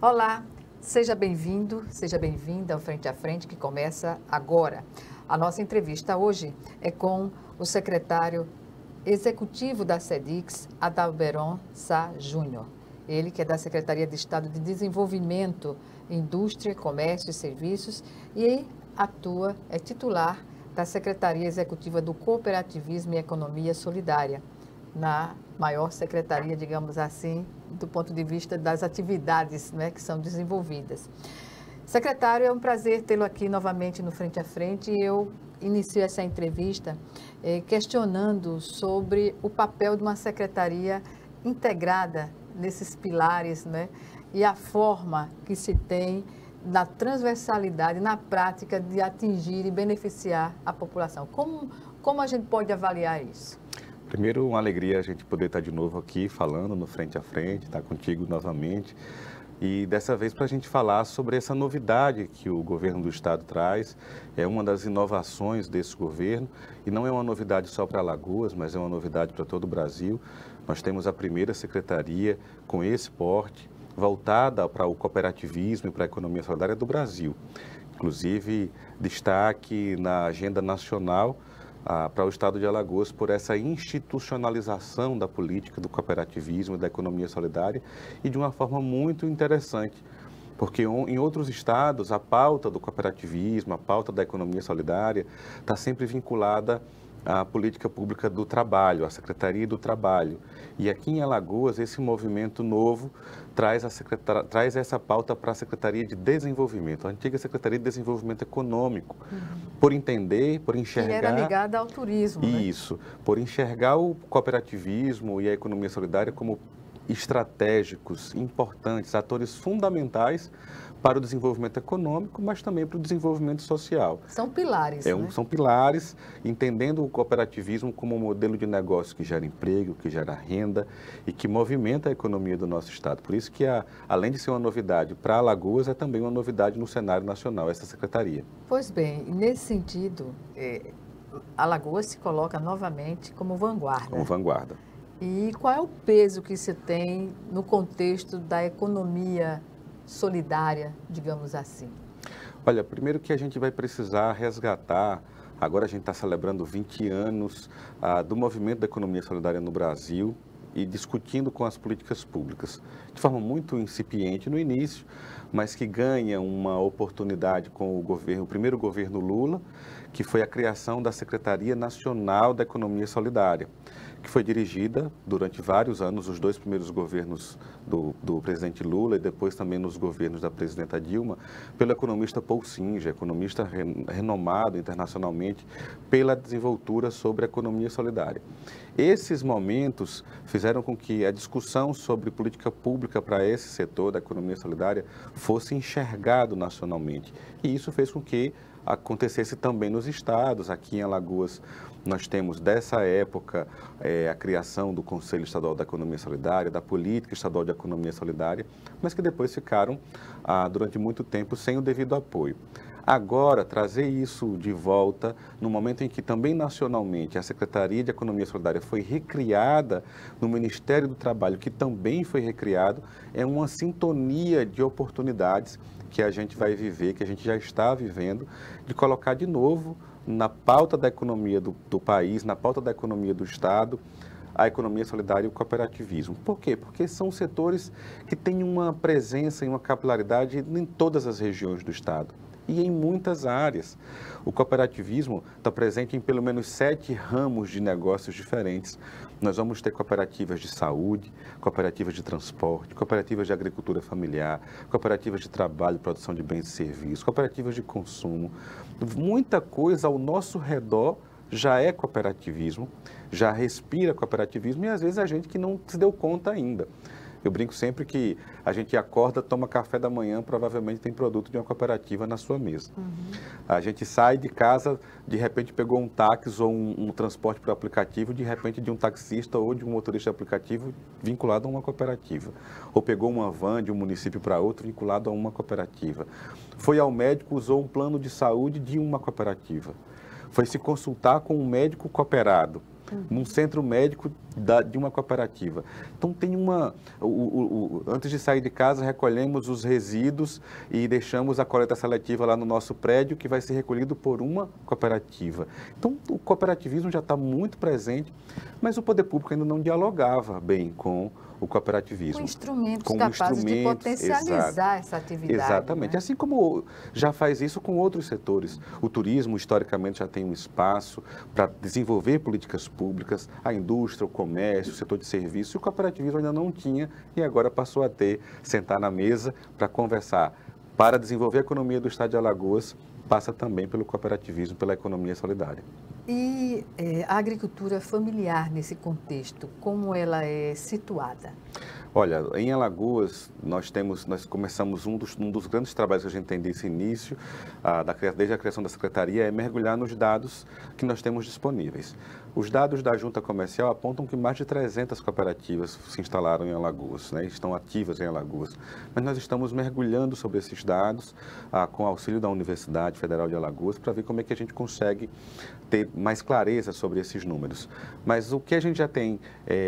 Olá, seja bem-vindo, seja bem-vinda ao Frente a Frente, que começa agora. A nossa entrevista hoje é com o secretário executivo da SEDICS, Adalberon Sá Júnior. Ele que é da Secretaria de Estado de Desenvolvimento, Indústria, Comércio e Serviços e é titular da Secretaria Executiva do Cooperativismo e Economia Solidária, na maior secretaria, digamos assim, do ponto de vista das atividades, né, que são desenvolvidas. Secretário, é um prazer tê-lo aqui novamente no Frente a Frente. Eu inicio essa entrevista questionando sobre o papel de uma secretaria integrada nesses pilares, né, e a forma que se tem na transversalidade, na prática de atingir e beneficiar a população. Como a gente pode avaliar isso? Primeiro, uma alegria a gente poder estar de novo aqui falando no Frente a Frente, estar contigo novamente. E dessa vez para a gente falar sobre essa novidade que o governo do estado traz. É uma das inovações desse governo e não é uma novidade só para Alagoas, mas é uma novidade para todo o Brasil. Nós temos a primeira secretaria com esse porte, voltada para o cooperativismo e para a economia solidária do Brasil. Inclusive, destaque na agenda nacional para o estado de Alagoas por essa institucionalização da política do cooperativismo e da economia solidária e de uma forma muito interessante, porque em outros estados a pauta do cooperativismo, a pauta da economia solidária está sempre vinculada à política pública do trabalho, à Secretaria do Trabalho. E aqui em Alagoas, esse movimento novo traz essa pauta para a Secretaria de Desenvolvimento, a antiga Secretaria de Desenvolvimento Econômico, por entender, por enxergar... Que era ligada ao turismo, né? Isso, por enxergar o cooperativismo e a economia solidária como estratégicos, importantes, atores fundamentais para o desenvolvimento econômico, mas também para o desenvolvimento social. São pilares, né? São pilares, entendendo o cooperativismo como um modelo de negócio que gera emprego, que gera renda e que movimenta a economia do nosso estado. Por isso que, além de ser uma novidade para Alagoas, é também uma novidade no cenário nacional, essa secretaria. Pois bem, nesse sentido, Alagoas se coloca novamente como vanguarda. Como vanguarda. E qual é o peso que se tem no contexto da economia solidária, digamos assim? Olha, primeiro que a gente vai precisar resgatar, agora a gente está celebrando 20 anos do movimento da economia solidária no Brasil e discutindo com as políticas públicas, de forma muito incipiente no início, mas que ganha uma oportunidade com o primeiro governo Lula, que foi a criação da Secretaria Nacional da Economia Solidária, que foi dirigida durante vários anos, os dois primeiros governos do presidente Lula e depois também nos governos da presidenta Dilma, pelo economista Paul Singer, economista renomado internacionalmente pela desenvoltura sobre a economia solidária. Esses momentos fizeram com que a discussão sobre política pública para esse setor da economia solidária fosse enxergado nacionalmente. E isso fez com que acontecesse também nos estados. Aqui em Alagoas, nós temos dessa época a criação do Conselho Estadual da Economia Solidária, da Política Estadual de Economia Solidária, mas que depois ficaram durante muito tempo sem o devido apoio. Agora, trazer isso de volta, no momento em que também nacionalmente a Secretaria de Economia Solidária foi recriada no Ministério do Trabalho, que também foi recriado, é uma sintonia de oportunidades que a gente vai viver, que a gente já está vivendo, de colocar de novo na pauta da economia do país, na pauta da economia do Estado, a economia solidária e o cooperativismo. Por quê? Porque são setores que têm uma presença e uma capilaridade em todas as regiões do Estado e em muitas áreas. O cooperativismo está presente em pelo menos 7 ramos de negócios diferentes. Nós vamos ter cooperativas de saúde, cooperativas de transporte, cooperativas de agricultura familiar, cooperativas de trabalho, produção de bens e serviços, cooperativas de consumo. Muita coisa ao nosso redor já é cooperativismo, já respira cooperativismo e às vezes a gente que não se deu conta ainda. Eu brinco sempre que a gente acorda, toma café da manhã, provavelmente tem produto de uma cooperativa na sua mesa. A gente sai de casa, de repente pegou um táxi ou um transporte por aplicativo, de repente de um taxista ou de um motorista de aplicativo vinculado a uma cooperativa. Ou pegou uma van de um município para outro vinculado a uma cooperativa. Foi ao médico, usou um plano de saúde de uma cooperativa. Foi se consultar com um médico cooperado, num centro médico de uma cooperativa. Então, tem antes de sair de casa, recolhemos os resíduos e deixamos a coleta seletiva lá no nosso prédio, que vai ser recolhido por uma cooperativa. Então, o cooperativismo já está muito presente, mas o poder público ainda não dialogava bem com o cooperativismo. Com instrumentos capazes de potencializar essa atividade. Exatamente. Né? Assim como já faz isso com outros setores. O turismo, historicamente, já tem um espaço para desenvolver políticas públicas, a indústria, o comércio, o setor de serviços. E o cooperativismo ainda não tinha e agora passou a ter, sentar na mesa para conversar. Para desenvolver a economia do estado de Alagoas, passa também pelo cooperativismo, pela economia solidária. E a agricultura familiar nesse contexto, como ela é situada? Olha, em Alagoas, nós começamos um dos grandes trabalhos que a gente tem desse início, desde a criação da Secretaria, é mergulhar nos dados que nós temos disponíveis. Os dados da Junta Comercial apontam que mais de 300 cooperativas se instalaram em Alagoas, né, estão ativas em Alagoas. Mas nós estamos mergulhando sobre esses dados, com o auxílio da Universidade Federal de Alagoas, para ver como é que a gente consegue ter mais clareza sobre esses números. Mas o que a gente já tem,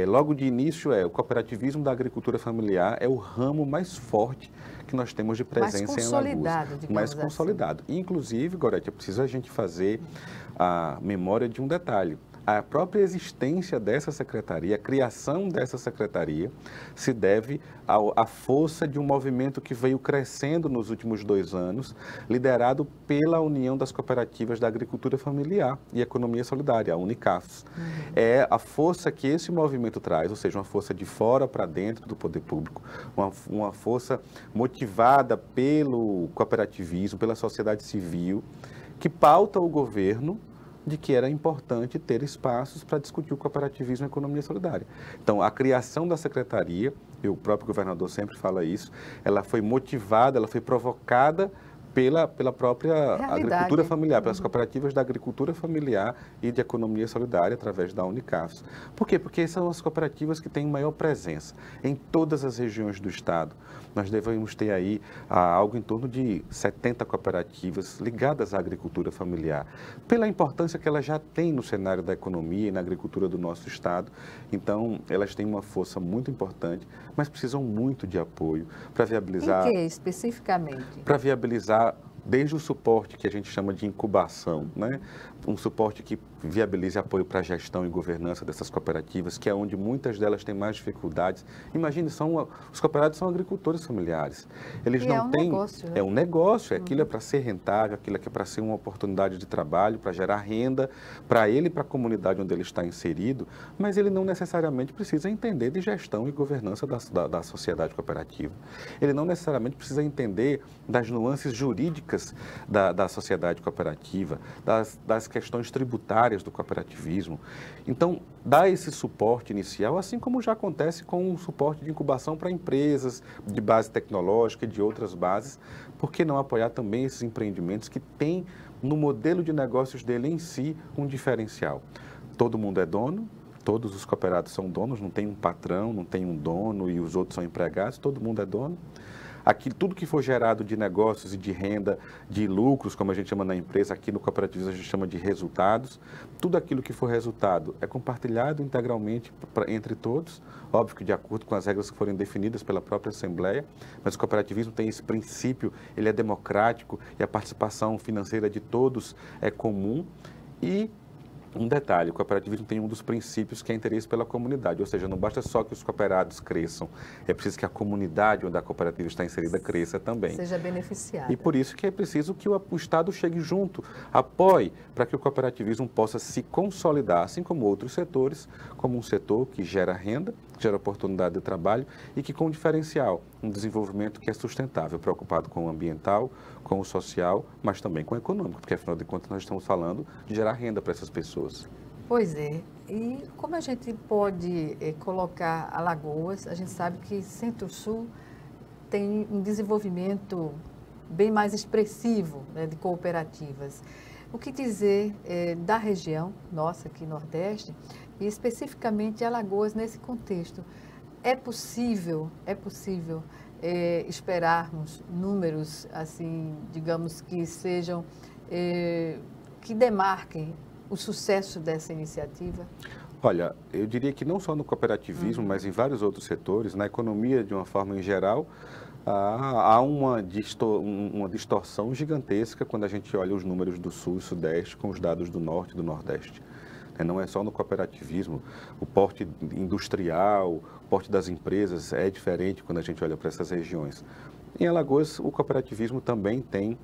logo de início, o cooperativismo da agricultura familiar é o ramo mais forte que nós temos de presença em Alagoas. Mais consolidado. Assim. Inclusive, Gorete, é preciso a gente fazer a memória de um detalhe. A própria existência dessa secretaria, a criação dessa secretaria, se deve à força de um movimento que veio crescendo nos últimos 2 anos, liderado pela União das Cooperativas da Agricultura Familiar e Economia Solidária, a Unicafs. É a força que esse movimento traz, ou seja, uma força de fora para dentro do poder público, uma força motivada pelo cooperativismo, pela sociedade civil, que pauta o governo de que era importante ter espaços para discutir o cooperativismo e a economia solidária. Então, a criação da secretaria, e o próprio governador sempre fala isso, ela foi motivada, ela foi provocada pela própria agricultura familiar, pelas cooperativas da agricultura familiar e de economia solidária através da Unicafs. Por quê? Porque são as cooperativas que têm maior presença em todas as regiões do estado. Nós devemos ter aí algo em torno de 70 cooperativas ligadas à agricultura familiar, pela importância que elas já têm no cenário da economia e na agricultura do nosso estado. Então, elas têm uma força muito importante, mas precisam muito de apoio para viabilizar... Em que, especificamente? Para viabilizar desde o suporte que a gente chama de incubação, né? Um suporte que viabilize apoio para a gestão e governança dessas cooperativas, que é onde muitas delas têm mais dificuldades. Imagine, os cooperados são agricultores familiares. Eles não têm... Negócio, né? É um negócio, aquilo é para ser rentável, aquilo é para ser uma oportunidade de trabalho, para gerar renda para ele e para a comunidade onde ele está inserido, mas ele não necessariamente precisa entender de gestão e governança da sociedade cooperativa. Ele não necessariamente precisa entender das nuances jurídicas da sociedade cooperativa, das questões tributárias do cooperativismo. Então, dá esse suporte inicial, assim como já acontece com o suporte de incubação para empresas de base tecnológica e de outras bases. Por que não apoiar também esses empreendimentos que têm no modelo de negócios dele em si um diferencial? Todo mundo é dono, todos os cooperados são donos, não tem um patrão, não tem um dono e os outros são empregados, todo mundo é dono. Tudo que for gerado de negócios e de renda, de lucros, como a gente chama na empresa, aqui no cooperativismo a gente chama de resultados, tudo aquilo que for resultado é compartilhado integralmente entre todos, óbvio que de acordo com as regras que forem definidas pela própria Assembleia, mas o cooperativismo tem esse princípio, ele é democrático e a participação financeira de todos é comum. E um detalhe, o cooperativismo tem um dos princípios que é interesse pela comunidade, ou seja, não basta só que os cooperados cresçam, é preciso que a comunidade onde a cooperativa está inserida cresça também. Seja beneficiada. E por isso que é preciso que o Estado chegue junto, apoie para que o cooperativismo possa se consolidar, assim como outros setores, como um setor que gera renda, gera oportunidade de trabalho e que com um diferencial, um desenvolvimento que é sustentável, preocupado com o ambiental, com o social, mas também com o econômico, porque afinal de contas nós estamos falando de gerar renda para essas pessoas. Pois é, e como a gente pode colocar Alagoas, a gente sabe que Centro-Sul tem um desenvolvimento bem mais expressivo, né, de cooperativas. O que dizer da região nossa, aqui Nordeste, e especificamente Alagoas nesse contexto? É possível esperarmos números, assim, digamos, que sejam, que demarquem o sucesso dessa iniciativa? Olha, eu diria que não só no cooperativismo, mas em vários outros setores, na economia de uma forma em geral, há uma distorção gigantesca quando a gente olha os números do Sul e Sudeste com os dados do Norte e do Nordeste. Não é só no cooperativismo, o porte industrial, o porte das empresas é diferente quando a gente olha para essas regiões. Em Alagoas, o cooperativismo também tem,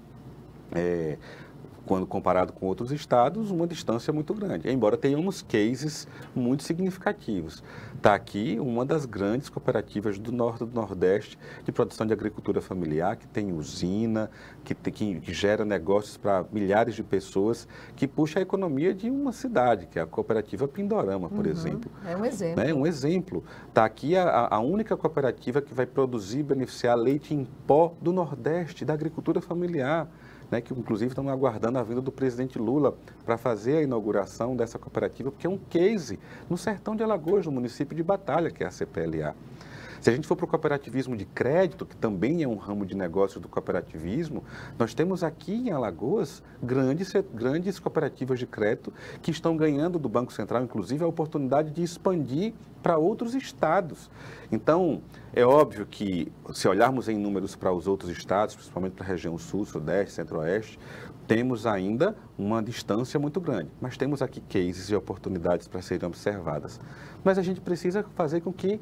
quando comparado com outros estados, uma distância muito grande, embora tenhamos cases muito significativos. Está aqui uma das grandes cooperativas do Norte e do Nordeste de produção de agricultura familiar, que tem usina, que gera negócios para milhares de pessoas, que puxa a economia de uma cidade, que é a cooperativa Pindorama, por exemplo. É um exemplo. É um exemplo. Está aqui a única cooperativa que vai produzir e beneficiar leite em pó do Nordeste, da agricultura familiar. Que inclusive estamos aguardando a vinda do presidente Lula para fazer a inauguração dessa cooperativa, porque é um case no sertão de Alagoas, no município de Batalha, que é a CPLA. Se a gente for para o cooperativismo de crédito, que também é um ramo de negócio do cooperativismo, nós temos aqui em Alagoas grandes cooperativas de crédito que estão ganhando do Banco Central, inclusive, a oportunidade de expandir para outros estados. Então, é óbvio que, se olharmos em números para os outros estados, principalmente para a região Sul, Sudeste, Centro-Oeste, temos ainda uma distância muito grande, mas temos aqui cases e oportunidades para serem observadas. Mas a gente precisa fazer com que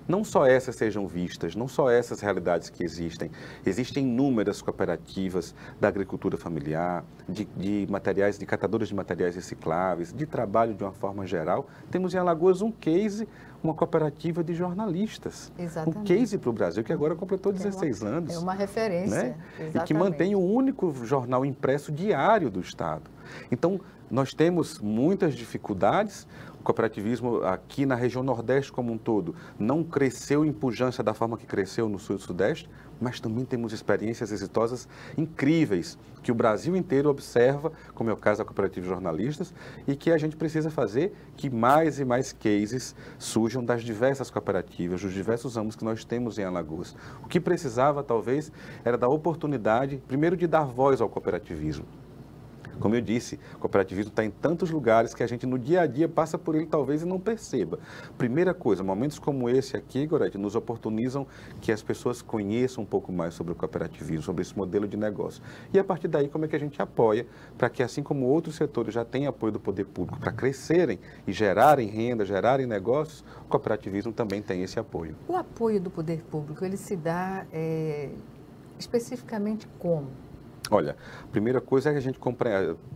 não só essas sejam vistas, não só essas realidades que existem. Existem inúmeras cooperativas da agricultura familiar, de materiais, de catadoras de materiais recicláveis, de trabalho de uma forma geral. Temos em Alagoas um case, uma cooperativa de jornalistas. Exatamente. Um case para o Brasil, que agora completou 16 anos. É uma referência. E que mantém o único jornal impresso diário do Estado. Então, nós temos muitas dificuldades. O cooperativismo aqui na região Nordeste como um todo não cresceu em pujança da forma que cresceu no Sul e Sudeste, mas também temos experiências exitosas incríveis que o Brasil inteiro observa, como é o caso da Cooperativa de Jornalistas, e que a gente precisa fazer que mais e mais cases surjam das diversas cooperativas, dos diversos ramos que nós temos em Alagoas. O que precisava, talvez, era da oportunidade, primeiro, de dar voz ao cooperativismo. Como eu disse, o cooperativismo está em tantos lugares que a gente no dia a dia passa por ele talvez e não perceba. Primeira coisa, momentos como esse aqui, Gorete, nos oportunizam que as pessoas conheçam um pouco mais sobre o cooperativismo, sobre esse modelo de negócio. E a partir daí, como é que a gente apoia para que, assim como outros setores já têm apoio do poder público para crescerem e gerarem renda, gerarem negócios, o cooperativismo também tem esse apoio. O apoio do poder público, ele se dá especificamente como? Olha, a primeira coisa é que a gente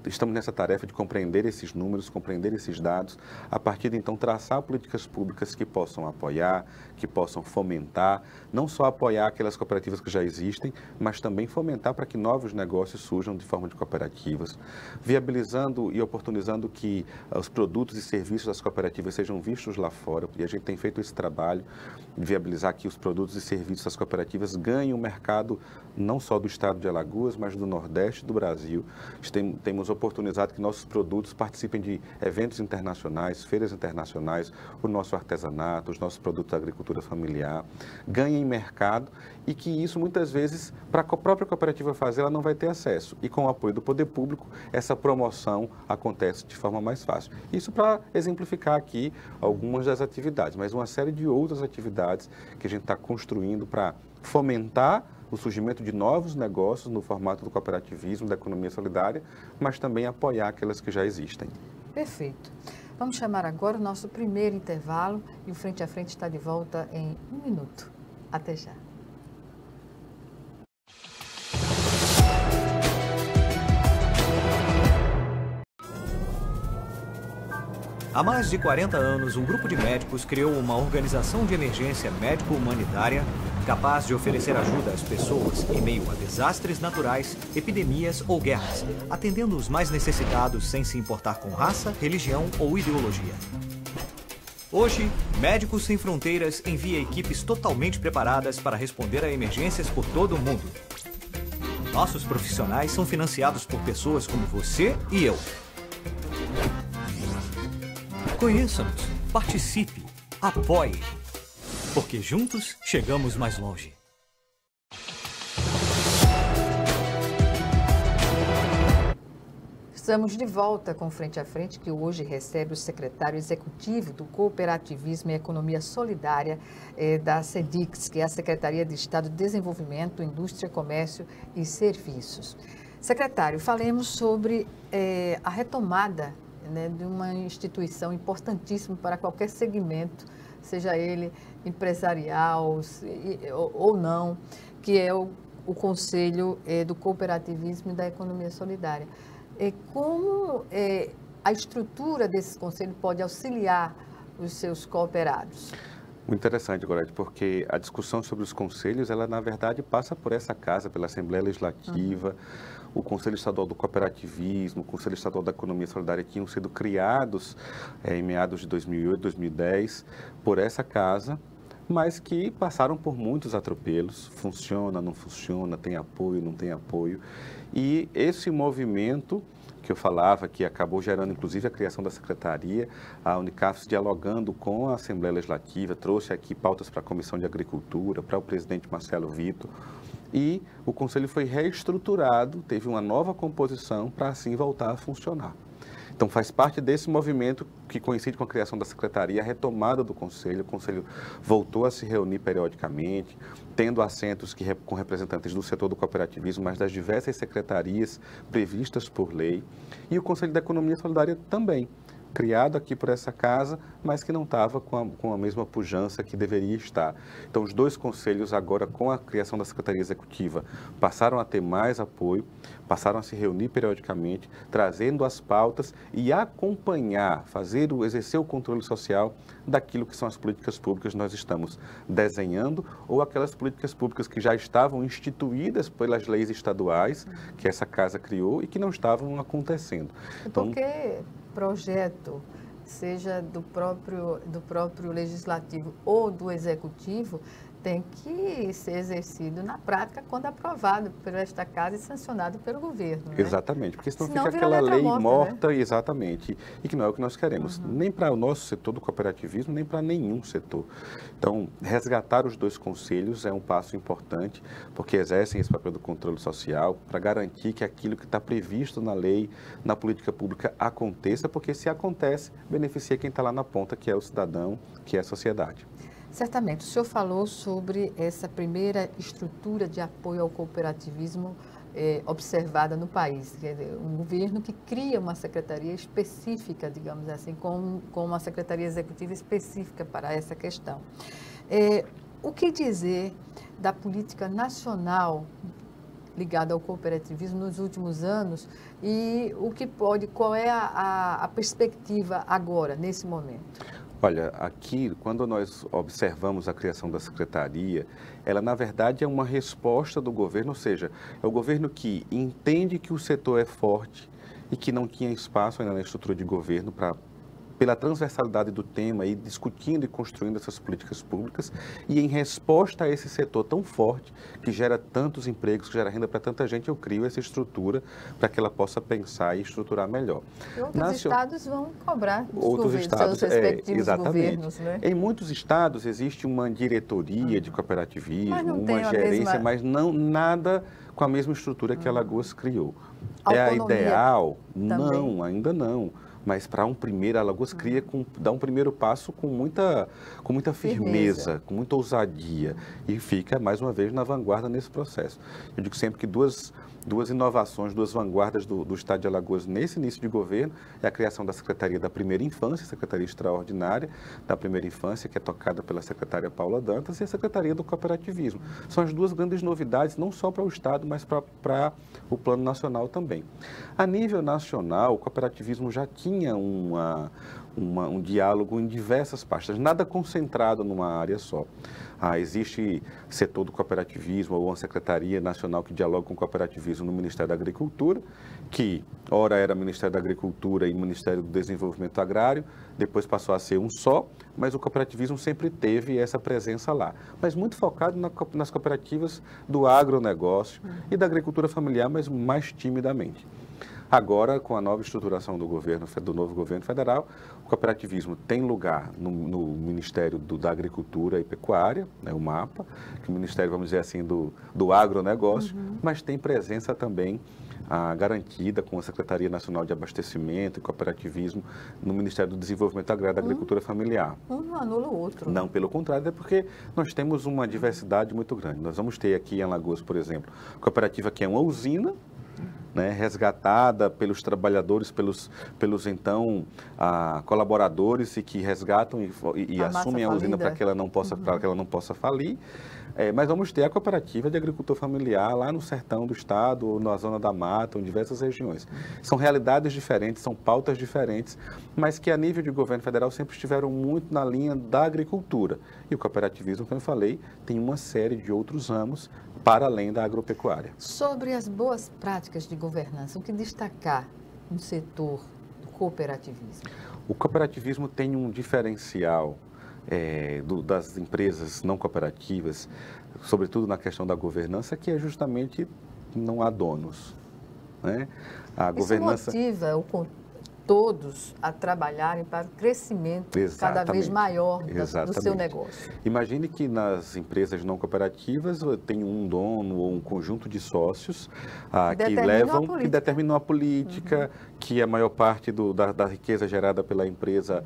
estamos nessa tarefa de compreender esses números, compreender esses dados, a partir de então traçar políticas públicas que possam apoiar, que possam fomentar, não só apoiar aquelas cooperativas que já existem, mas também fomentar para que novos negócios surjam de forma de cooperativas, viabilizando e oportunizando que os produtos e serviços das cooperativas sejam vistos lá fora, e a gente tem feito esse trabalho de viabilizar que os produtos e serviços das cooperativas ganhem o mercado não só do estado de Alagoas, mas do Nordeste do Brasil. Temos oportunizado que nossos produtos participem de eventos internacionais, feiras internacionais, o nosso artesanato, os nossos produtos da agricultura familiar, ganhem mercado e que isso muitas vezes, para a própria cooperativa fazer, ela não vai ter acesso. E com o apoio do poder público, essa promoção acontece de forma mais fácil. Isso para exemplificar aqui algumas das atividades, mas uma série de outras atividades que a gente está construindo para fomentar o surgimento de novos negócios no formato do cooperativismo, da economia solidária, mas também apoiar aquelas que já existem. Perfeito. Vamos chamar agora o nosso primeiro intervalo e o Frente a Frente está de volta em 1 minuto. Até já. Há mais de 40 anos, um grupo de médicos criou uma organização de emergência médico-humanitária capaz de oferecer ajuda às pessoas em meio a desastres naturais, epidemias ou guerras, atendendo os mais necessitados sem se importar com raça, religião ou ideologia. Hoje, Médicos Sem Fronteiras envia equipes totalmente preparadas para responder a emergências por todo o mundo. Nossos profissionais são financiados por pessoas como você e eu. Conheça-nos, participe, apoie, porque juntos chegamos mais longe. Estamos de volta com Frente a Frente, que hoje recebe o secretário executivo do Cooperativismo e Economia Solidária da SEDICS, que é a Secretaria de Estado de Desenvolvimento, Indústria, Comércio e Serviços. Secretário, falemos sobre a retomada, né, de uma instituição importantíssima para qualquer segmento, seja ele empresarial ou não, que é o Conselho do Cooperativismo e da Economia Solidária. Como a estrutura desse conselho pode auxiliar os seus cooperados? Muito interessante, Gorete, porque a discussão sobre os conselhos, ela na verdade passa por essa casa, pela Assembleia Legislativa, o Conselho Estadual do Cooperativismo, o Conselho Estadual da Economia Solidária, que tinham sido criados em meados de 2008, 2010, por essa casa, mas que passaram por muitos atropelos, funciona, não funciona, tem apoio, não tem apoio. E esse movimento que eu falava, que acabou gerando inclusive a criação da secretaria, a Unicafes dialogando com a Assembleia Legislativa, trouxe aqui pautas para a Comissão de Agricultura, para o presidente Marcelo Vitor, e o Conselho foi reestruturado, teve uma nova composição para assim voltar a funcionar. Então, faz parte desse movimento que coincide com a criação da secretaria, a retomada do Conselho. O Conselho voltou a se reunir periodicamente, tendo assentos com representantes do setor do cooperativismo, mas das diversas secretarias previstas por lei. E o Conselho da Economia Solidária também, criado aqui por essa casa, mas que não estava com a mesma pujança que deveria estar. Então, os dois conselhos, agora com a criação da Secretaria Executiva, passaram a ter mais apoio, passaram a se reunir periodicamente, trazendo as pautas e acompanhar, exercer o controle social daquilo que são as políticas públicas que nós estamos desenhando ou aquelas políticas públicas que já estavam instituídas pelas leis estaduais que essa casa criou e que não estavam acontecendo. Porque projeto, seja do próprio legislativo ou do executivo, tem que ser exercido na prática quando aprovado por esta casa e sancionado pelo governo. Né? Exatamente, porque senão fica aquela lei morta, né? Exatamente, e que não é o que nós queremos, nem para o nosso setor do cooperativismo, nem para nenhum setor. Então, resgatar os dois conselhos é um passo importante, porque exercem esse papel do controle social, para garantir que aquilo que está previsto na lei, na política pública, aconteça, porque se acontece, beneficia quem está lá na ponta, que é o cidadão, que é a sociedade. Certamente. O senhor falou sobre essa primeira estrutura de apoio ao cooperativismo observada no país. Quer dizer, um governo que cria uma secretaria específica, digamos assim, com uma secretaria executiva específica para essa questão. O que dizer da política nacional ligada ao cooperativismo nos últimos anos e qual é a perspectiva agora, nesse momento? Olha, aqui, quando nós observamos a criação da secretaria, ela, na verdade, é uma resposta do governo, ou seja, é o governo que entende que o setor é forte e que não tinha espaço ainda na estrutura de governo pela transversalidade do tema e discutindo e construindo essas políticas públicas e em resposta a esse setor tão forte que gera tantos empregos, que gera renda para tanta gente, eu crio essa estrutura para que ela possa pensar e estruturar melhor. E outros estados vão cobrar dos seus respectivos governos, né? Em muitos estados existe uma diretoria de cooperativismo, uma gerência, mas não nada com a mesma estrutura que Alagoas criou. Autonomia é a ideal? Também. Não, ainda não. Mas para Alagoas dá um primeiro passo com muita firmeza, com muita ousadia e fica, mais uma vez, na vanguarda nesse processo. Eu digo sempre que duas inovações, duas vanguardas do Estado de Alagoas nesse início de governo é a criação da Secretaria da Primeira Infância, Secretaria Extraordinária da Primeira Infância, que é tocada pela secretária Paula Dantas, e a Secretaria do Cooperativismo. São as duas grandes novidades, não só para o Estado, mas para o plano nacional também. A nível nacional, o cooperativismo já tinha um diálogo em diversas pastas, nada concentrado numa área só. Existe setor do cooperativismo ou uma secretaria nacional que dialoga com o cooperativismo no Ministério da Agricultura, que ora era Ministério da Agricultura e Ministério do Desenvolvimento Agrário, depois passou a ser um só, mas o cooperativismo sempre teve essa presença lá. Mas muito focado nas cooperativas do agronegócio e da agricultura familiar, mas mais timidamente. Agora, com a nova estruturação do novo governo federal, o cooperativismo tem lugar no Ministério da Agricultura e Pecuária, né, o MAPA, que é o Ministério, vamos dizer assim, do agronegócio, mas tem presença também garantida com a Secretaria Nacional de Abastecimento e Cooperativismo no Ministério do Desenvolvimento Agrário e da Agricultura Familiar. Um não anula o outro. Não, pelo contrário, é porque nós temos uma diversidade muito grande. Nós vamos ter aqui em Alagoas, por exemplo, cooperativa que é uma usina, né, resgatada pelos trabalhadores, pelos então colaboradores e que resgatam e assumem a usina para que ela não possa falir. Mas vamos ter a cooperativa de agricultor familiar lá no sertão do estado, ou na zona da mata, ou em diversas regiões. São realidades diferentes, são pautas diferentes, mas que a nível de governo federal sempre estiveram muito na linha da agricultura. E o cooperativismo, como eu falei, tem uma série de outros ramos para além da agropecuária. Sobre as boas práticas de governança, o que destacar no setor do cooperativismo? O cooperativismo tem um diferencial das empresas não cooperativas, sobretudo na questão da governança, que é justamente não há donos, né? A governança motiva todos a trabalharem para o crescimento cada vez maior do seu negócio. Imagine que nas empresas não cooperativas tem um dono ou um conjunto de sócios que determinam a política, que a maior parte da riqueza gerada pela empresa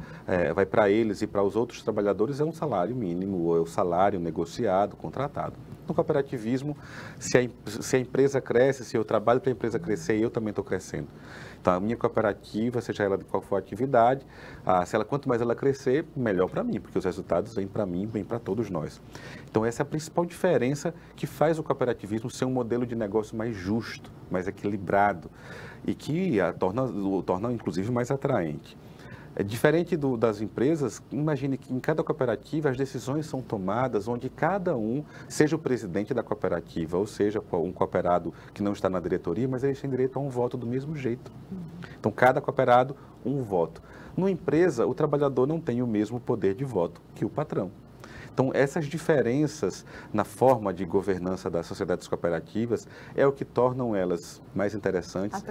vai para eles e para os outros trabalhadores é um salário mínimo ou é o salário negociado, contratado. No cooperativismo, se a empresa cresce, se eu trabalho para a empresa crescer, eu também estou crescendo. Então, a minha cooperativa, seja ela de qual for a atividade, quanto mais ela crescer, melhor para mim, porque os resultados vêm para mim, vêm para todos nós. Então, essa é a principal diferença que faz o cooperativismo ser um modelo de negócio mais justo, mais equilibrado e que o torna, inclusive, mais atraente. Diferente das empresas, imagine que em cada cooperativa as decisões são tomadas onde cada um, seja o presidente da cooperativa, ou seja, um cooperado que não está na diretoria, mas eles têm direito a um voto do mesmo jeito. Então, cada cooperado, um voto. Numa empresa, o trabalhador não tem o mesmo poder de voto que o patrão. Então, essas diferenças na forma de governança das sociedades cooperativas é o que tornam elas mais interessantes,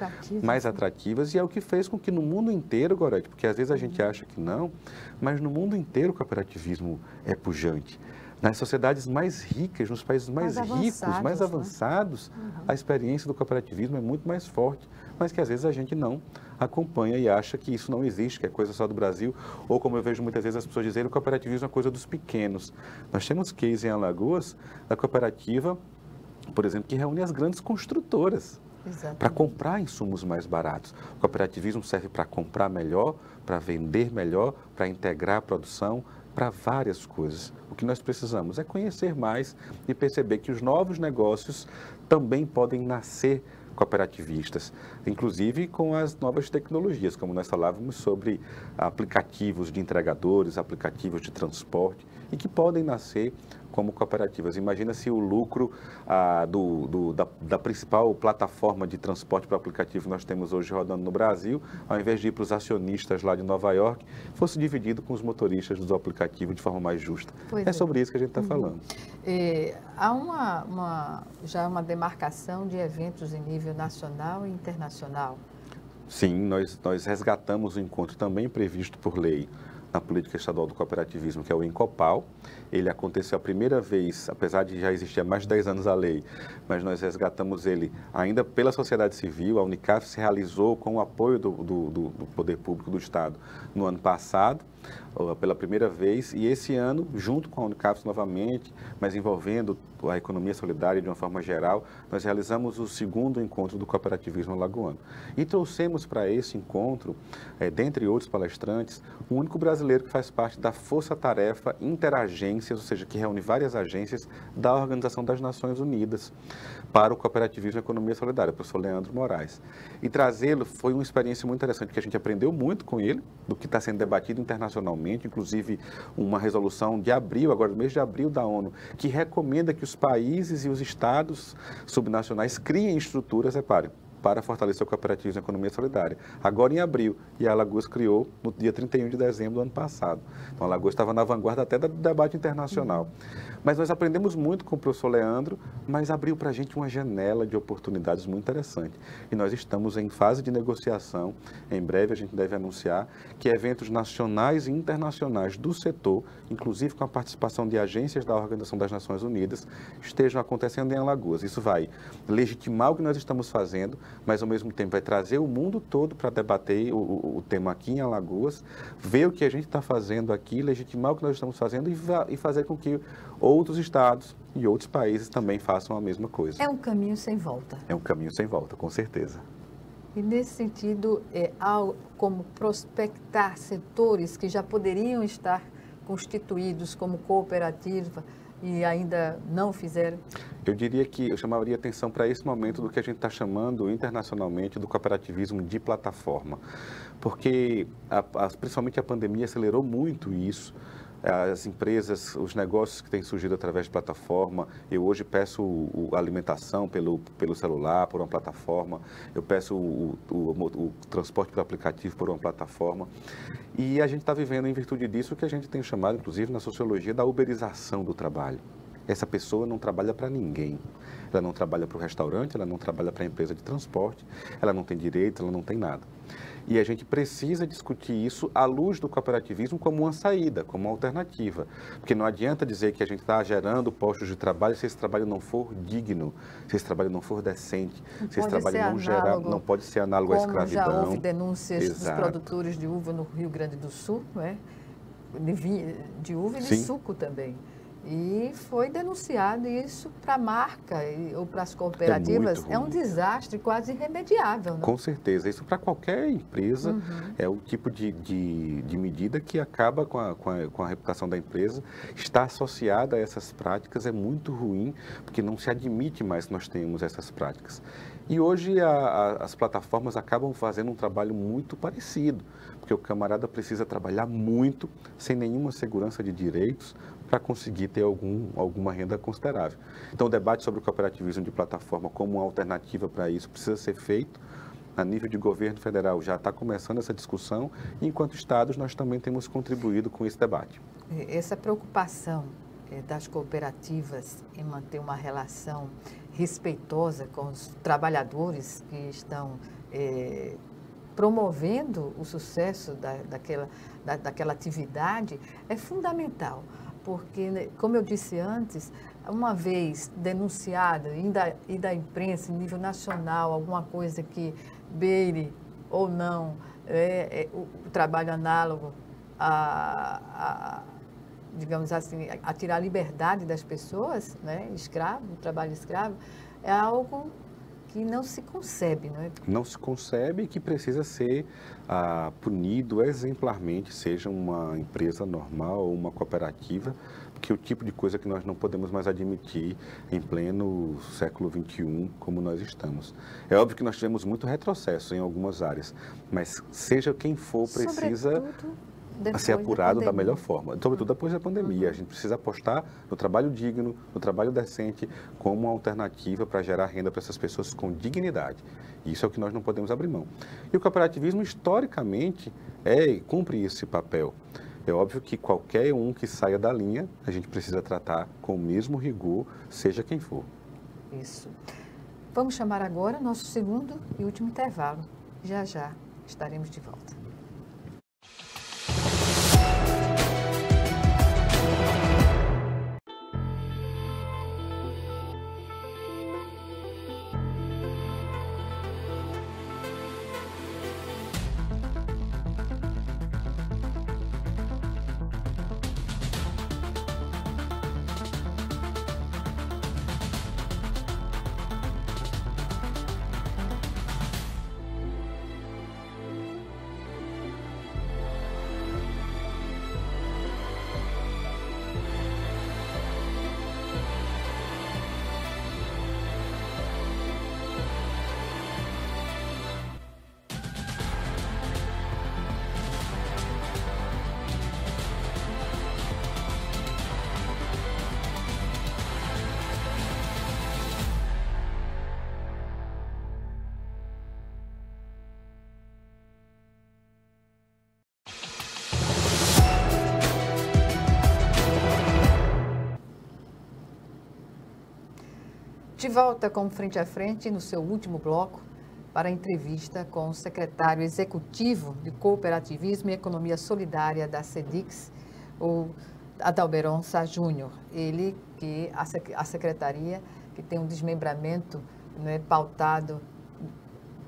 mais atrativas, e é o que fez com que no mundo inteiro, Gorete, porque às vezes a gente acha que não, mas no mundo inteiro o cooperativismo é pujante. Nas sociedades mais ricas, nos países mais ricos, mais avançados, a experiência do cooperativismo é muito mais forte, mas que às vezes a gente não acompanha e acha que isso não existe, que é coisa só do Brasil, ou como eu vejo muitas vezes as pessoas dizerem, o cooperativismo é coisa dos pequenos. Nós temos case em Alagoas da cooperativa, por exemplo, que reúne as grandes construtoras para comprar insumos mais baratos. O cooperativismo serve para comprar melhor, para vender melhor, para integrar a produção, para várias coisas. O que nós precisamos é conhecer mais e perceber que os novos negócios também podem nascer cooperativistas, inclusive com as novas tecnologias, como nós falávamos sobre aplicativos de entregadores, aplicativos de transporte, e que podem nascer como cooperativas. Imagina se o lucro da principal plataforma de transporte para aplicativo que nós temos hoje rodando no Brasil, ao invés de ir para os acionistas lá de Nova York, fosse dividido com os motoristas do aplicativo de forma mais justa. É sobre isso que a gente está falando. Há já uma demarcação de eventos em nível nacional e internacional? Sim, nós resgatamos o encontro também previsto por lei na Política Estadual do Cooperativismo, que é o Encopal. Ele aconteceu a primeira vez, apesar de já existir há mais de 10 anos a lei, mas nós resgatamos ele ainda pela sociedade civil. A Unicaf se realizou com o apoio do Poder Público do Estado no ano passado, pela primeira vez, e esse ano, junto com a Unicaf novamente, mas envolvendo a economia solidária de uma forma geral, nós realizamos o segundo encontro do cooperativismo alagoano. E trouxemos para esse encontro, dentre outros palestrantes, o único brasileiro que faz parte da Força-Tarefa Interagências, ou seja, que reúne várias agências da Organização das Nações Unidas para o cooperativismo e a economia solidária, o professor Leandro Moraes. E trazê-lo foi uma experiência muito interessante, porque a gente aprendeu muito com ele, do que está sendo debatido internacionalmente, inclusive uma resolução de abril, agora no mês de abril da ONU, que recomenda que os países e os estados subnacionais criem estruturas, reparem, para fortalecer o cooperativismo e a economia solidária. Agora em abril, e a Alagoas criou no dia 31 de dezembro do ano passado. Então a Alagoas estava na vanguarda até do debate internacional. Mas nós aprendemos muito com o professor Leandro, mas abriu para a gente uma janela de oportunidades muito interessante. E nós estamos em fase de negociação, em breve a gente deve anunciar, que eventos nacionais e internacionais do setor, inclusive com a participação de agências da Organização das Nações Unidas, estejam acontecendo em Alagoas. Isso vai legitimar o que nós estamos fazendo, mas ao mesmo tempo vai trazer o mundo todo para debater o tema aqui em Alagoas, ver o que a gente está fazendo aqui, legitimar o que nós estamos fazendo e fazer com que outros estados e outros países também façam a mesma coisa. É um caminho sem volta. É um caminho sem volta, com certeza. E nesse sentido, há como prospectar setores que já poderiam estar constituídos como cooperativa e ainda não fizeram? Eu diria que eu chamaria atenção para esse momento do que a gente está chamando internacionalmente do cooperativismo de plataforma, porque principalmente a pandemia acelerou muito isso. As empresas, os negócios que têm surgido através de plataforma, eu hoje peço a alimentação pelo celular, por uma plataforma, eu peço o transporte pelo aplicativo por uma plataforma. E a gente está vivendo, em virtude disso, o que a gente tem chamado, inclusive na sociologia, da uberização do trabalho. Essa pessoa não trabalha para ninguém. Ela não trabalha para o restaurante, ela não trabalha para a empresa de transporte, ela não tem direito, ela não tem nada. E a gente precisa discutir isso à luz do cooperativismo como uma saída, como uma alternativa. Porque não adianta dizer que a gente está gerando postos de trabalho se esse trabalho não for digno, se esse trabalho não for decente, se esse trabalho não gerar, não pode ser análogo à escravidão. Já houve denúncias dos Exato. Produtores de uva no Rio Grande do Sul, né? De uva e de Sim. suco também. E foi denunciado isso para a marca ou para as cooperativas. É um desastre quase irremediável, não? Com certeza. Isso para qualquer empresa é o tipo de medida que acaba com a reputação da empresa. Está associada a essas práticas, é muito ruim, porque não se admite mais que nós tenhamos essas práticas. E hoje as plataformas acabam fazendo um trabalho muito parecido, porque o camarada precisa trabalhar muito, sem nenhuma segurança de direitos, para conseguir ter alguma renda considerável. Então, o debate sobre o cooperativismo de plataforma como uma alternativa para isso precisa ser feito. A nível de governo federal já está começando essa discussão, e enquanto estados nós também temos contribuído com esse debate. Essa preocupação das cooperativas em manter uma relação respeitosa com os trabalhadores que estão promovendo o sucesso daquela atividade é fundamental. Porque, como eu disse antes, uma vez denunciada, e da imprensa em nível nacional, alguma coisa que beire ou não o trabalho análogo digamos assim, a tirar a liberdade das pessoas, né? O trabalho escravo, é algo que não se concebe, não é? Não se concebe e que precisa ser punido exemplarmente, seja uma empresa normal ou uma cooperativa, porque é o tipo de coisa que nós não podemos mais admitir em pleno século XXI, como nós estamos. É óbvio que nós tivemos muito retrocesso em algumas áreas, mas seja quem for, precisa ser apurado da melhor forma, sobretudo depois da pandemia. A gente precisa apostar no trabalho digno, no trabalho decente, como uma alternativa para gerar renda para essas pessoas com dignidade. Isso é o que nós não podemos abrir mão. E o cooperativismo, historicamente, cumpre esse papel. É óbvio que qualquer um que saia da linha, a gente precisa tratar com o mesmo rigor, seja quem for. Isso. Vamos chamar agora nosso segundo e último intervalo. Já já estaremos de volta. De volta com Frente a Frente, no seu último bloco, para a entrevista com o secretário executivo de Cooperativismo e Economia Solidária da SEDICS, o Adalberon Sá Júnior. Ele que a secretaria que tem um desmembramento, né, pautado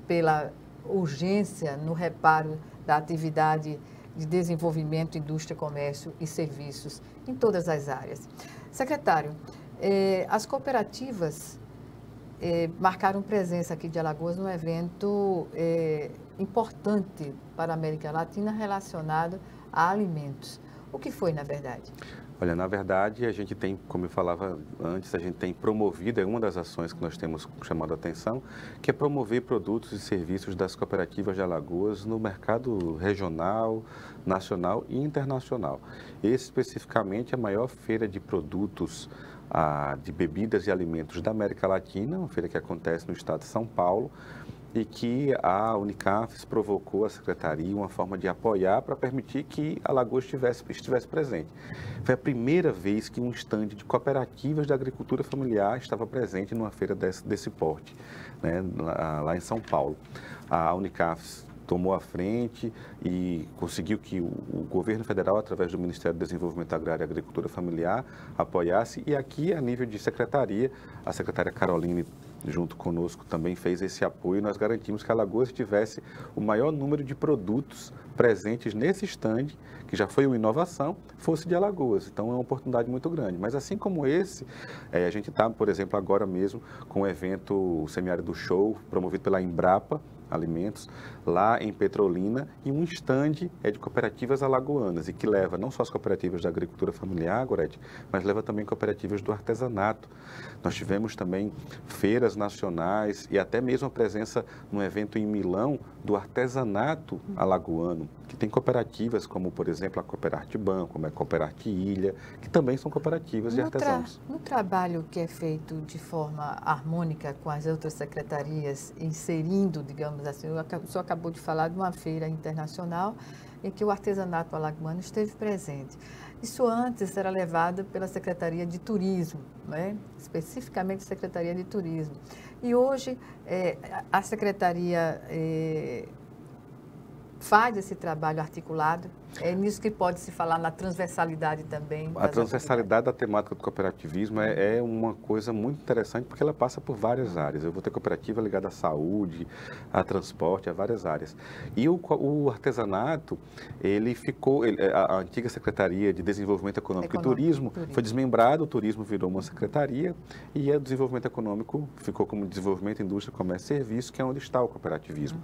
pela urgência no reparo da atividade de desenvolvimento, indústria, comércio e serviços em todas as áreas. Secretário, as cooperativas marcaram presença aqui de Alagoas num evento importante para a América Latina relacionado a alimentos. O que foi, na verdade? Olha, na verdade, a gente tem, como eu falava antes, a gente tem promovido, é uma das ações que nós temos chamado a atenção, que é promover produtos e serviços das cooperativas de Alagoas no mercado regional, nacional e internacional. Esse, especificamente, é a maior feira de produtos de bebidas e alimentos da América Latina, uma feira que acontece no estado de São Paulo, e que a Unicafes provocou a Secretaria uma forma de apoiar para permitir que Alagoas estivesse presente. Foi a primeira vez que um estande de cooperativas de agricultura familiar estava presente numa feira desse porte, né, lá em São Paulo. A Unicafes tomou a frente e conseguiu que o governo federal, através do Ministério do Desenvolvimento Agrário e Agricultura Familiar, apoiasse. E aqui, a nível de secretaria, a secretária Caroline, junto conosco, também fez esse apoio. Nós garantimos que Alagoas tivesse o maior número de produtos presentes nesse estande, que já foi uma inovação, fosse de Alagoas. Então, é uma oportunidade muito grande. Mas, assim como esse, a gente está, por exemplo, agora mesmo com o evento o Semiárido Show, promovido pela Embrapa Alimentos, lá em Petrolina, e um estande de cooperativas alagoanas, e que leva não só as cooperativas da agricultura familiar, Gorete, mas leva também cooperativas do artesanato. Nós tivemos também feiras nacionais e até mesmo a presença num evento em Milão do artesanato alagoano, que tem cooperativas como, por exemplo, a Cooperarte Ban, como a Cooperarte Ilha, que também são cooperativas de artesãos. No trabalho que é feito de forma harmônica com as outras secretarias, inserindo, digamos assim, o senhor acabou de falar de uma feira internacional em que o artesanato alagoano esteve presente. Isso antes era levado pela Secretaria de Turismo, né? Especificamente Secretaria de Turismo. E hoje a Secretaria faz esse trabalho articulado. É nisso que pode se falar na transversalidade também. A transversalidade da temática do cooperativismo é uma coisa muito interessante, porque ela passa por várias áreas. Eu vou ter cooperativa ligada à saúde, a transporte, a várias áreas. E o artesanato, ele ficou, a antiga Secretaria de Desenvolvimento Econômico e Turismo foi desmembrado, o turismo virou uma secretaria, e o desenvolvimento econômico ficou como desenvolvimento, indústria, comércio e serviço, que é onde está o cooperativismo.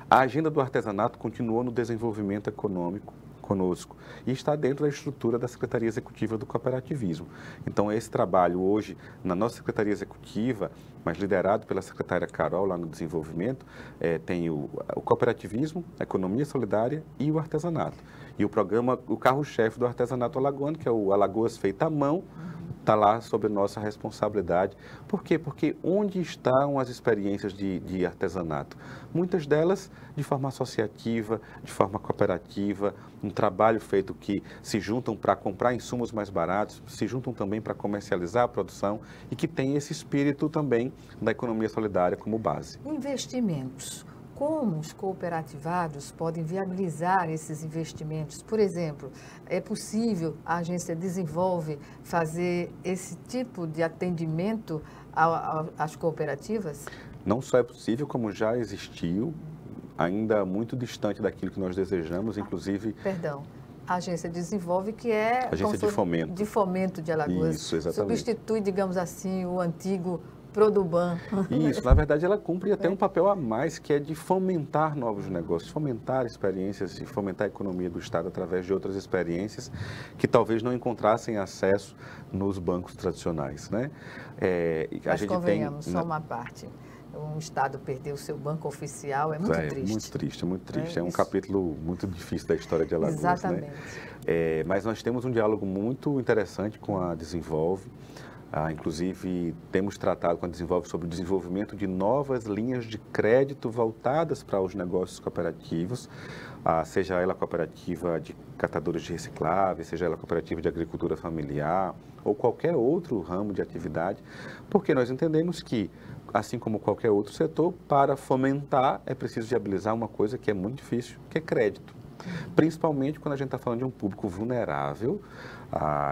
A agenda do artesanato continuou no desenvolvimento econômico conosco e está dentro da estrutura da Secretaria Executiva do Cooperativismo. Então, esse trabalho hoje, na nossa Secretaria Executiva, mas liderado pela secretária Carol lá no desenvolvimento, tem o cooperativismo, a economia solidária e o artesanato. E o programa, o carro-chefe do artesanato alagoano, que é o Alagoas Feita à Mão, está lá sob nossa responsabilidade. Por quê? Porque onde estão as experiências de artesanato? Muitas delas de forma associativa, de forma cooperativa, um trabalho feito que se juntam para comprar insumos mais baratos, se juntam também para comercializar a produção e que tem esse espírito também da economia solidária como base. Investimentos. Como os cooperativados podem viabilizar esses investimentos? Por exemplo, é possível a agência Desenvolve fazer esse tipo de atendimento às cooperativas? Não só é possível, como já existiu, ainda muito distante daquilo que nós desejamos, inclusive... Perdão. A agência Desenvolve, que é... Agência de Fomento. De Fomento de Alagoas. Isso, exatamente. Substitui, digamos assim, o antigo Produban. Isso, na verdade ela cumpre até um papel a mais, que é de fomentar novos negócios, fomentar experiências e fomentar a economia do Estado através de outras experiências que talvez não encontrassem acesso nos bancos tradicionais, né? Mas convenhamos, só uma parte. Um Estado perder o seu banco oficial é muito triste. Muito triste, muito triste. É um capítulo muito difícil da história de Alagoas. Exatamente. Né? Mas nós temos um diálogo muito interessante com a Desenvolve. Inclusive, temos tratado com a Desenvolve sobre o desenvolvimento de novas linhas de crédito voltadas para os negócios cooperativos, seja ela cooperativa de catadores de recicláveis, seja ela cooperativa de agricultura familiar ou qualquer outro ramo de atividade, porque nós entendemos que, assim como qualquer outro setor, para fomentar é preciso viabilizar uma coisa que é muito difícil, que é crédito. Principalmente quando a gente está falando de um público vulnerável,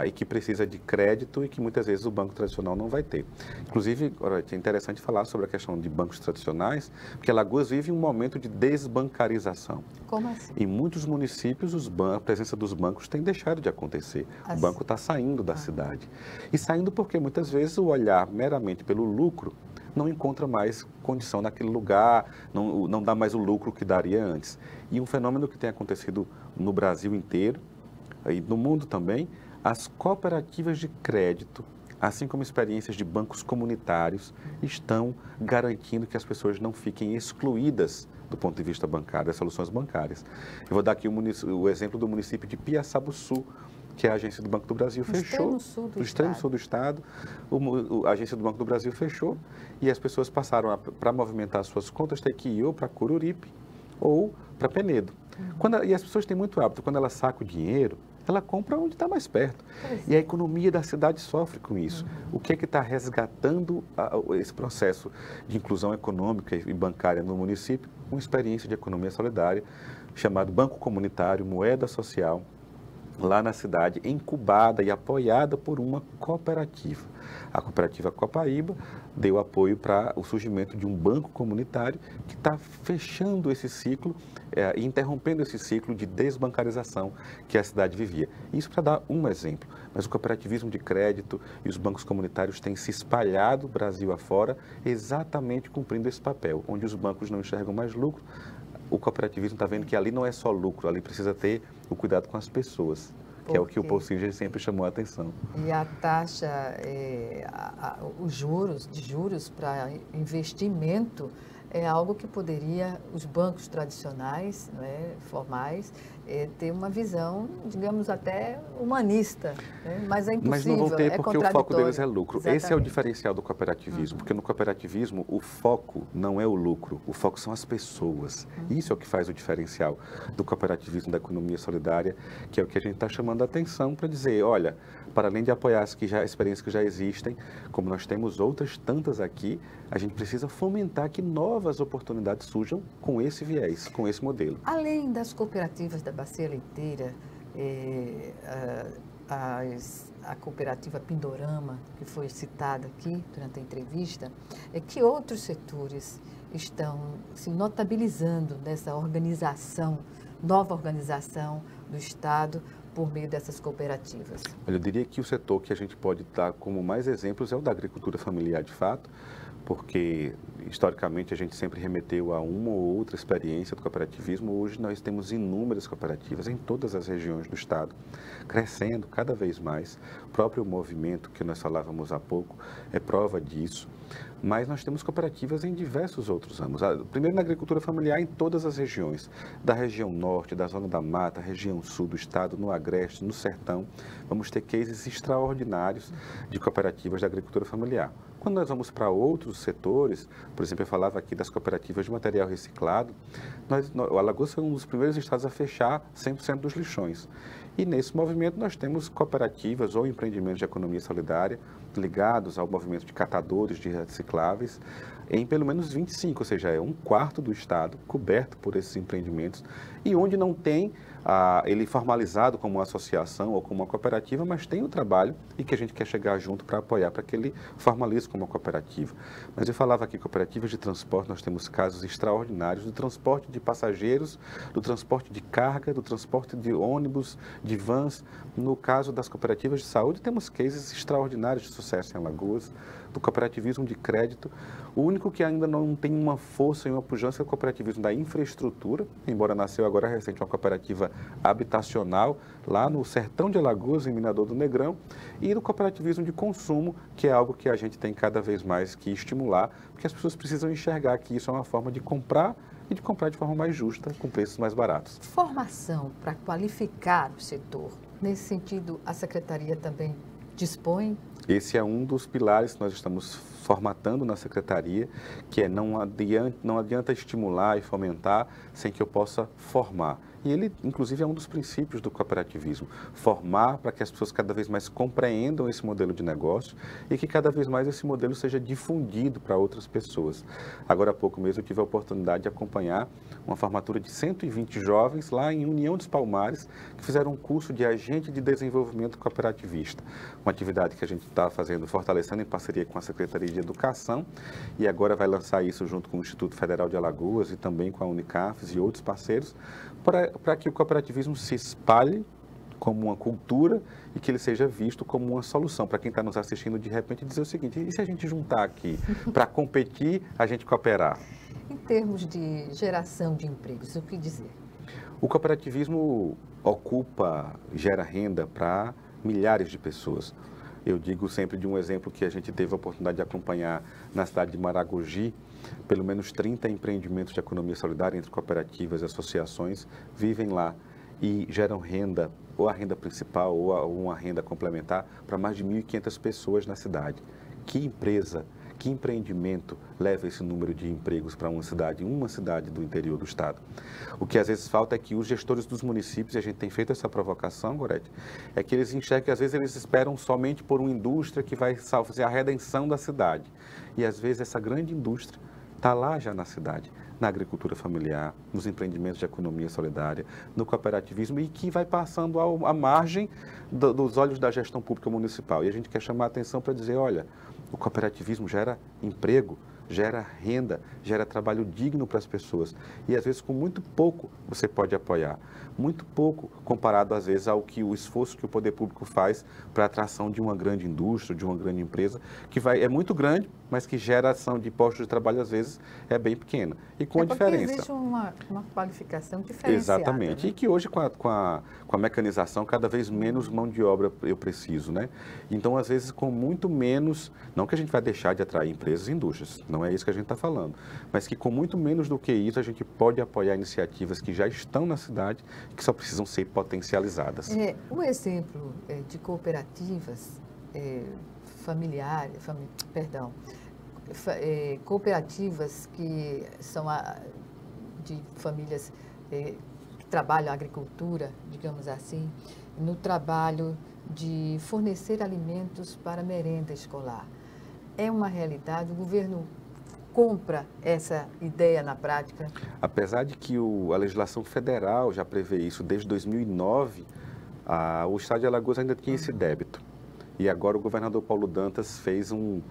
e que precisa de crédito e que muitas vezes o banco tradicional não vai ter. Inclusive, é interessante falar sobre a questão de bancos tradicionais, porque Alagoas vive um momento de desbancarização. Como assim? Em muitos municípios, a presença dos bancos tem deixado de acontecer. O banco está saindo da cidade. E saindo porque muitas vezes o olhar meramente pelo lucro não encontra mais condição naquele lugar, não dá mais o lucro que daria antes. E um fenômeno que tem acontecido no Brasil inteiro e no mundo também, as cooperativas de crédito, assim como experiências de bancos comunitários, estão garantindo que as pessoas não fiquem excluídas do ponto de vista bancário, das soluções bancárias. Eu vou dar aqui o exemplo do município de Piaçabuçu, que a agência do Banco do Brasil fechou, no extremo sul do estado, a agência do Banco do Brasil fechou e as pessoas passaram para movimentar suas contas, ter que ir ou para Coruripe ou para Penedo. E as pessoas têm muito hábito, quando ela saca o dinheiro, ela compra onde está mais perto. E a economia da cidade sofre com isso. O que é que está resgatando esse processo de inclusão econômica e bancária no município? Uma experiência de economia solidária chamado Banco Comunitário, Moeda Social, lá na cidade, incubada e apoiada por uma cooperativa. A cooperativa Copaíba deu apoio para o surgimento de um banco comunitário que está fechando esse ciclo e interrompendo esse ciclo de desbancarização que a cidade vivia. Isso para dar um exemplo, mas o cooperativismo de crédito e os bancos comunitários têm se espalhado Brasil afora, exatamente cumprindo esse papel, onde os bancos não enxergam mais lucro. O cooperativismo está vendo que ali não é só lucro, ali precisa ter o cuidado com as pessoas, que é o que o Paul Singer sempre chamou a atenção. E a taxa, os juros para investimento é algo que poderia os bancos tradicionais, né, formais, ter uma visão, digamos, até humanista, né? Mas é impossível, mas não vão ter porque o foco deles é lucro. Exatamente. Esse é o diferencial do cooperativismo, porque no cooperativismo o foco não é o lucro, o foco são as pessoas. Isso é o que faz o diferencial do cooperativismo, da economia solidária, que é o que a gente está chamando a atenção para dizer, olha, para além de apoiar as experiências que já existem, como nós temos outras tantas aqui, a gente precisa fomentar que novas oportunidades surjam com esse viés, com esse modelo. Além das cooperativas da Bacia Leiteira, a cooperativa Pindorama, que foi citada aqui durante a entrevista, que outros setores estão se notabilizando nessa organização, nova organização do Estado por meio dessas cooperativas? Eu diria que o setor que a gente pode dar como mais exemplos é o da agricultura familiar, de fato, porque historicamente a gente sempre remeteu a uma ou outra experiência do cooperativismo. Hoje nós temos inúmeras cooperativas em todas as regiões do estado, crescendo cada vez mais. O próprio movimento que nós falávamos há pouco é prova disso. Mas nós temos cooperativas em diversos outros ramos. Primeiro na agricultura familiar em todas as regiões, da região norte, da zona da mata, região sul do estado, no agreste, no sertão. Vamos ter cases extraordinários de cooperativas da agricultura familiar. Quando nós vamos para outros setores, por exemplo, eu falava aqui das cooperativas de material reciclado, o Alagoas foi um dos primeiros estados a fechar 100% dos lixões. E nesse movimento nós temos cooperativas ou empreendimentos de economia solidária ligados ao movimento de catadores de recicláveis em pelo menos 25, ou seja, é um quarto do estado coberto por esses empreendimentos e onde não tem ele formalizado como uma associação ou como uma cooperativa, mas tem o trabalho e que a gente quer chegar junto para apoiar, para que ele formalize como uma cooperativa. Mas eu falava aqui, cooperativas de transporte, nós temos casos extraordinários do transporte de passageiros, do transporte de carga, do transporte de ônibus, de vans. No caso das cooperativas de saúde, temos cases extraordinários de sucesso em Alagoas, do cooperativismo de crédito. O único que ainda não tem uma força e uma pujança é o cooperativismo da infraestrutura, embora nasceu agora recente uma cooperativa habitacional lá no sertão de Alagoas, em Minador do Negrão, e do cooperativismo de consumo, que é algo que a gente tem cada vez mais que estimular, porque as pessoas precisam enxergar que isso é uma forma de comprar e de comprar de forma mais justa, com preços mais baratos. Formação para qualificar o setor. Nesse sentido, a Secretaria também dispõe? Esse é um dos pilares que nós estamos formatando na Secretaria, que é não adianta estimular e fomentar sem que eu possa formar. E ele, inclusive, é um dos princípios do cooperativismo, formar para que as pessoas cada vez mais compreendam esse modelo de negócio e que cada vez mais esse modelo seja difundido para outras pessoas. Agora há pouco mesmo eu tive a oportunidade de acompanhar uma formatura de 120 jovens lá em União dos Palmares, que fizeram um curso de agente de desenvolvimento cooperativista, uma atividade que a gente está fazendo, fortalecendo em parceria com a Secretaria de Educação, e agora vai lançar isso junto com o Instituto Federal de Alagoas e também com a Unicafes e outros parceiros, para que o cooperativismo se espalhe como uma cultura e que ele seja visto como uma solução. Para quem está nos assistindo, de repente, dizer o seguinte: e se a gente juntar aqui para competir, a gente cooperar? Em termos de geração de empregos, o que dizer? O cooperativismo gera renda para milhares de pessoas. Eu digo sempre de um exemplo que a gente teve a oportunidade de acompanhar na cidade de Maragogi. Pelo menos 30 empreendimentos de economia solidária entre cooperativas e associações vivem lá e geram renda, ou a renda principal ou uma renda complementar, para mais de 1.500 pessoas na cidade. Que empresa, que empreendimento leva esse número de empregos para uma cidade do interior do estado? O que às vezes falta é que os gestores dos municípios, e a gente tem feito essa provocação, Gorete, é que eles enxergam que às vezes eles esperam somente por uma indústria que vai fazer a redenção da cidade. E às vezes essa grande indústria está lá já na cidade, na agricultura familiar, nos empreendimentos de economia solidária, no cooperativismo, e que vai passando à margem dos olhos da gestão pública municipal. E a gente quer chamar a atenção para dizer: olha, o cooperativismo gera emprego, gera renda, gera trabalho digno para as pessoas. E às vezes com muito pouco você pode apoiar. Muito pouco comparado às vezes ao que o esforço que o poder público faz para a atração de uma grande indústria, de uma grande empresa, que é muito grande, mas que geração de postos de trabalho às vezes é bem pequena. E com a diferença. Existe uma qualificação diferenciada. Exatamente. Né? E que hoje com a mecanização, cada vez menos mão de obra eu preciso, né? Então, às vezes, com muito menos, não que a gente vai deixar de atrair empresas e indústrias, não é isso que a gente está falando, mas que com muito menos do que isso, a gente pode apoiar iniciativas que já estão na cidade, que só precisam ser potencializadas. Um exemplo de cooperativas cooperativas que são de famílias que trabalham a agricultura, digamos assim, no trabalho de fornecer alimentos para merenda escolar. É uma realidade, o governo compra essa ideia na prática? Apesar de que a legislação federal já prevê isso desde 2009, o estado de Alagoas ainda tinha esse débito. E agora o governador Paulo Dantas fez um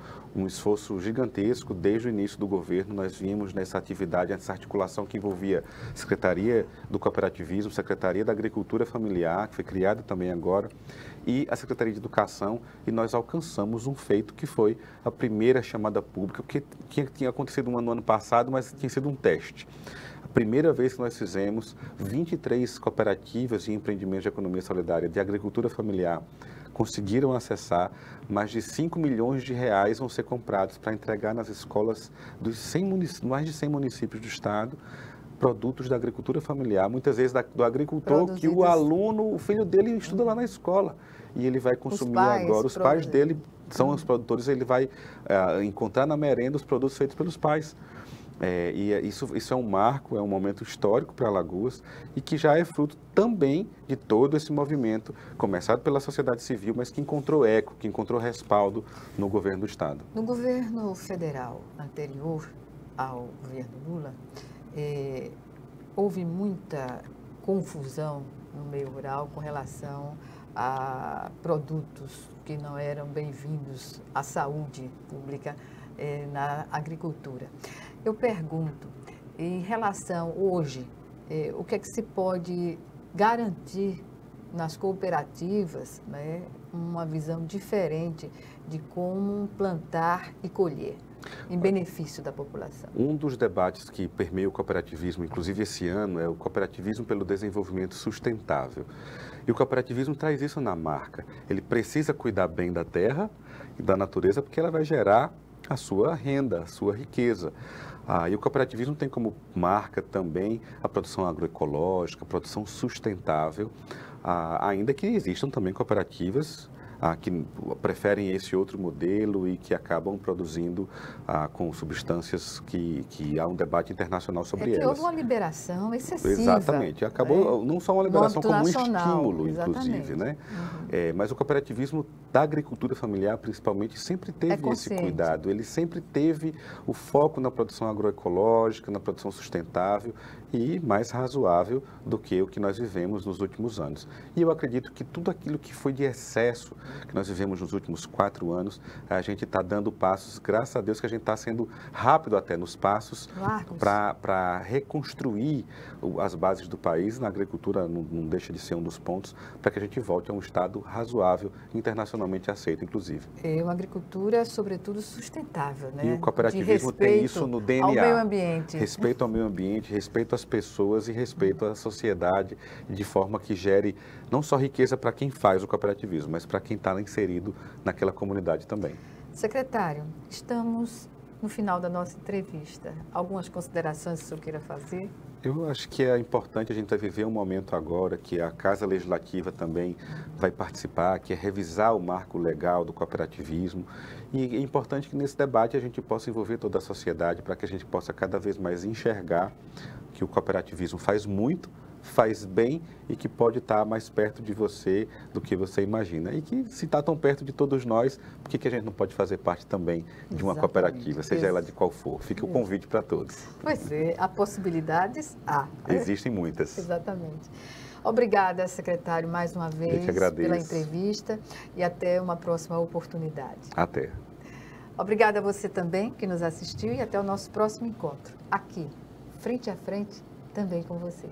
esforço gigantesco desde o início do governo. Nós vimos nessa atividade, essa articulação que envolvia Secretaria do Cooperativismo, Secretaria da Agricultura Familiar, que foi criada também agora, e a Secretaria de Educação, e nós alcançamos um feito que foi a primeira chamada pública, que tinha acontecido no ano passado, mas tinha sido um teste. A primeira vez que nós fizemos 23 cooperativas e empreendimentos de economia solidária de agricultura familiar conseguiram acessar, mais de 5 milhões de reais vão ser comprados para entregar nas escolas dos mais de 100 municípios do estado, produtos da agricultura familiar, muitas vezes do agricultor que o filho dele estuda lá na escola e ele vai consumir agora. Os pais dele são os produtores, ele vai encontrar na merenda os produtos feitos pelos pais. Isso é um marco, é um momento histórico para Alagoas e que já é fruto também de todo esse movimento, começado pela sociedade civil, mas que encontrou eco, que encontrou respaldo no governo do estado. No governo federal anterior ao governo Lula, houve muita confusão no meio rural com relação a produtos que não eram bem-vindos à saúde pública na agricultura. Eu pergunto, em relação hoje, o que é que se pode garantir nas cooperativas, né, uma visão diferente de como plantar e colher, em benefício da população? Um dos debates que permeia o cooperativismo, inclusive esse ano, é o cooperativismo pelo desenvolvimento sustentável. E o cooperativismo traz isso na marca. Ele precisa cuidar bem da terra e da natureza porque ela vai gerar a sua renda, a sua riqueza. E o cooperativismo tem como marca também a produção agroecológica, a produção sustentável, ainda que existam também cooperativas que preferem esse outro modelo e que acabam produzindo com substâncias que há um debate internacional sobre elas. Houve uma liberação excessiva. Exatamente. Acabou não só uma liberação, como um estímulo, exatamente. Inclusive, né? Mas o cooperativismo da agricultura familiar, principalmente, sempre teve esse cuidado. Ele sempre teve o foco na produção agroecológica, na produção sustentável e mais razoável do que o que nós vivemos nos últimos anos. E eu acredito que tudo aquilo que foi de excesso que nós vivemos nos últimos 4 anos, a gente está dando passos, graças a Deus que a gente está sendo rápido até nos passos para reconstruir as bases do país. Na agricultura não deixa de ser um dos pontos para que a gente volte a um estado razoável, internacionalmente aceito, inclusive. É uma agricultura, sobretudo, sustentável, né? E o cooperativismo tem isso no DNA. Ao meio ambiente. Respeito ao meio ambiente, respeito às pessoas e respeito à sociedade, de forma que gere não só riqueza para quem faz o cooperativismo, mas para quem está inserido naquela comunidade também. Secretário, estamos no final da nossa entrevista. Algumas considerações que o senhor queira fazer? Eu acho que é importante a gente viver um momento agora que a Casa Legislativa também vai participar, que é revisar o marco legal do cooperativismo. E é importante que nesse debate a gente possa envolver toda a sociedade para que a gente possa cada vez mais enxergar que o cooperativismo faz muito, faz bem e que pode estar mais perto de você do que você imagina. E que se está tão perto de todos nós, por que a gente não pode fazer parte também de uma cooperativa, seja ela de qual for? Fica o convite para todos. Pois é, há possibilidades? Há. Existem muitas. Exatamente. Obrigada, secretário, mais uma vez pela entrevista e até uma próxima oportunidade. Até. Obrigada a você também que nos assistiu e até o nosso próximo encontro, aqui, frente a frente, também com você.